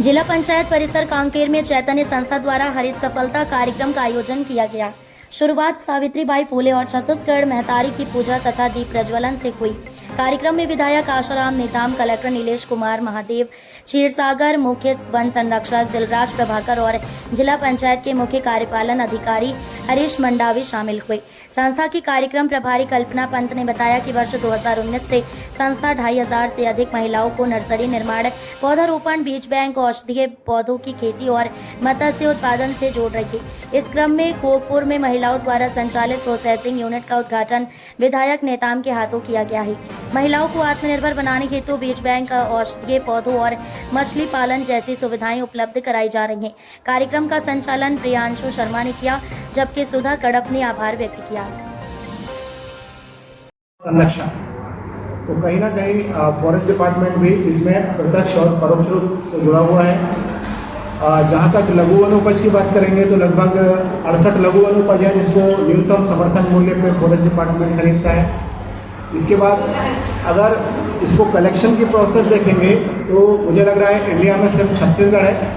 जिला पंचायत परिसर कांकेर में चैतन्य संस्था द्वारा हरित सफलता कार्यक्रम का आयोजन किया गया। शुरुआत सावित्रीबाई फुले और छत्तीसगढ़ महतारी की पूजा तथा दीप प्रज्वलन से हुई। कार्यक्रम में विधायक आशाराम नेताम, कलेक्टर नीलेश कुमार महादेव, क्षीरसागर मुख्य वन संरक्षक दिलराज प्रभाकर और जिला पंचायत के मुख्य कार्यपालन अधिकारी हरीश मंडावी शामिल हुए। संस्था की कार्यक्रम प्रभारी कल्पना पंत ने बताया कि वर्ष 2019 से संस्था 2500 से अधिक महिलाओं को नर्सरी निर्माण, पौधारोपण, बीज बैंक, औषधीय पौधों की खेती और मत्स्य उत्पादन से जोड़ रही। इस क्रम में कोकपुर में महिलाओं द्वारा संचालित प्रोसेसिंग यूनिट का उद्घाटन विधायक नेताम के हाथों किया गया है। महिलाओं को आत्मनिर्भर बनाने हेतु बीज बैंक, औषधीय पौधों और मछली पालन जैसी सुविधाएं उपलब्ध कराई जा रही हैं। कार्यक्रम का संचालन प्रियांशु शर्मा ने किया, जबकि सुधा कड़प ने आभार व्यक्त किया। संरक्षण तो कहीं ना कहीं फॉरेस्ट डिपार्टमेंट भी इसमें प्रत्यक्ष और परोक्ष रूप से जुड़ा हुआ है। जहाँ तक लघु वनोपज की बात करेंगे तो लगभग 68 लघु वनोपज है जिसको न्यूनतम समर्थन मूल्य पे फॉरेस्ट डिपार्टमेंट खरीदता है। इसके बाद अगर इसको कलेक्शन की प्रोसेस देखेंगे तो मुझे लग रहा है इंडिया में सिर्फ छत्तीसगढ़ है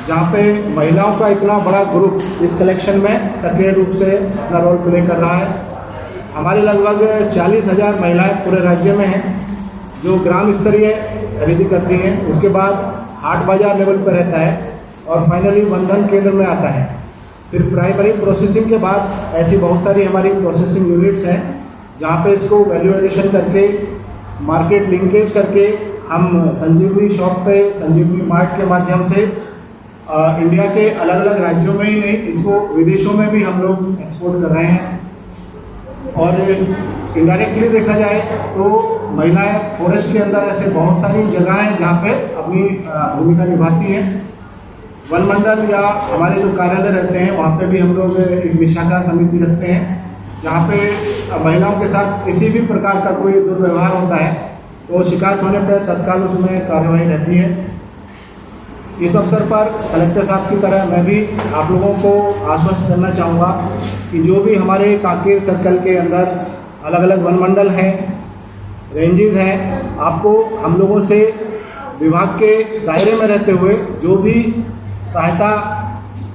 जहाँ पे महिलाओं का इतना बड़ा ग्रुप इस कलेक्शन में सक्रिय रूप से अपना रोल प्ले कर रहा है। हमारी लगभग 40,000 महिलाएं पूरे राज्य में हैं जो ग्राम स्तरीय खरीदी करती हैं। उसके बाद हाट बाजार लेवल पर रहता है और फाइनली बंधन केंद्र में आता है। फिर प्राइमरी प्रोसेसिंग के बाद ऐसी बहुत सारी हमारी प्रोसेसिंग यूनिट्स हैं जहाँ पे इसको वैल्यू एडिशन करके मार्केट लिंकेज करके हम संजीवनी शॉप पे, संजीवनी मार्ट के माध्यम से इंडिया के अलग अलग राज्यों में ही नहीं, इसको विदेशों में भी हम लोग एक्सपोर्ट कर रहे हैं। और इनडायरेक्टली देखा जाए तो महिलाएं फॉरेस्ट के अंदर ऐसे बहुत सारी जगह हैं जहाँ पे अपनी भूमिका निभाती हैं। वन मंडल या हमारे जो कार्यालय रहते हैं वहाँ पे भी हम लोग एक विशाखा समिति रखते हैं जहाँ पे महिलाओं के साथ किसी भी प्रकार का कोई दुर्व्यवहार होता है तो शिकायत होने पर तत्काल उसमें कार्यवाही रहती है। इस अवसर पर कलेक्टर साहब की तरह मैं भी आप लोगों को आश्वस्त करना चाहूँगा कि जो भी हमारे कांकेर सर्कल के अंदर अलग अलग वन मंडल हैं, रेंजेस हैं, आपको हम लोगों से विभाग के दायरे में रहते हुए जो भी सहायता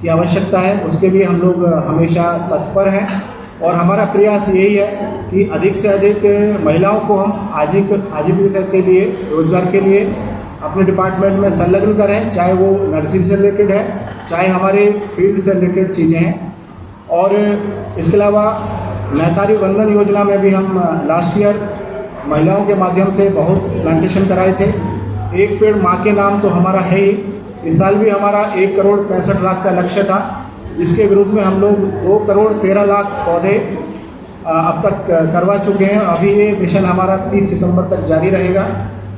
की आवश्यकता है उसके लिए हम लोग हमेशा तत्पर हैं। और हमारा प्रयास यही है कि अधिक से अधिक महिलाओं को हम आजीविका के लिए, रोजगार के लिए अपने डिपार्टमेंट में संलग्न करें, चाहे वो नर्सरी से रिलेटेड है, चाहे हमारे फील्ड से रिलेटेड चीज़ें हैं। और इसके अलावा महतारी वंदन योजना में भी हम लास्ट ईयर महिलाओं के माध्यम से बहुत प्लांटेशन कराए थे। एक पेड़ माँ के नाम तो हमारा है ही। इस साल भी हमारा 1,65,00,000 का लक्ष्य था, जिसके विरुद्ध में हम लोग 2,13,00,000 पौधे अब तक करवा चुके हैं। अभी ये मिशन हमारा 30 सितंबर तक जारी रहेगा,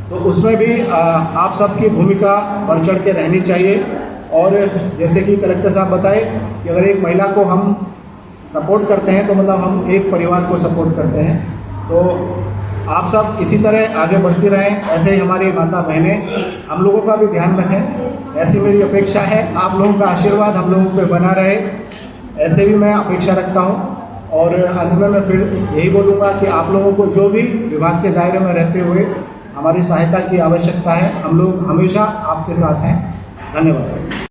तो उसमें भी आप सबकी भूमिका बढ़ चढ़ के रहनी चाहिए। और जैसे कि कलेक्टर साहब बताए कि अगर एक महिला को हम सपोर्ट करते हैं तो मतलब हम एक परिवार को सपोर्ट करते हैं। तो आप सब इसी तरह आगे बढ़ती रहें, ऐसे ही हमारी माता बहनें हम लोगों का भी ध्यान रखें, ऐसी मेरी अपेक्षा है। आप लोगों का आशीर्वाद हम लोगों पे बना रहे, ऐसे भी मैं अपेक्षा रखता हूँ। और अंत में मैं फिर यही बोलूँगा कि आप लोगों को जो भी विभाग के दायरे में रहते हुए हमारी सहायता की आवश्यकता है, हम लोग हमेशा आपके साथ हैं। धन्यवाद।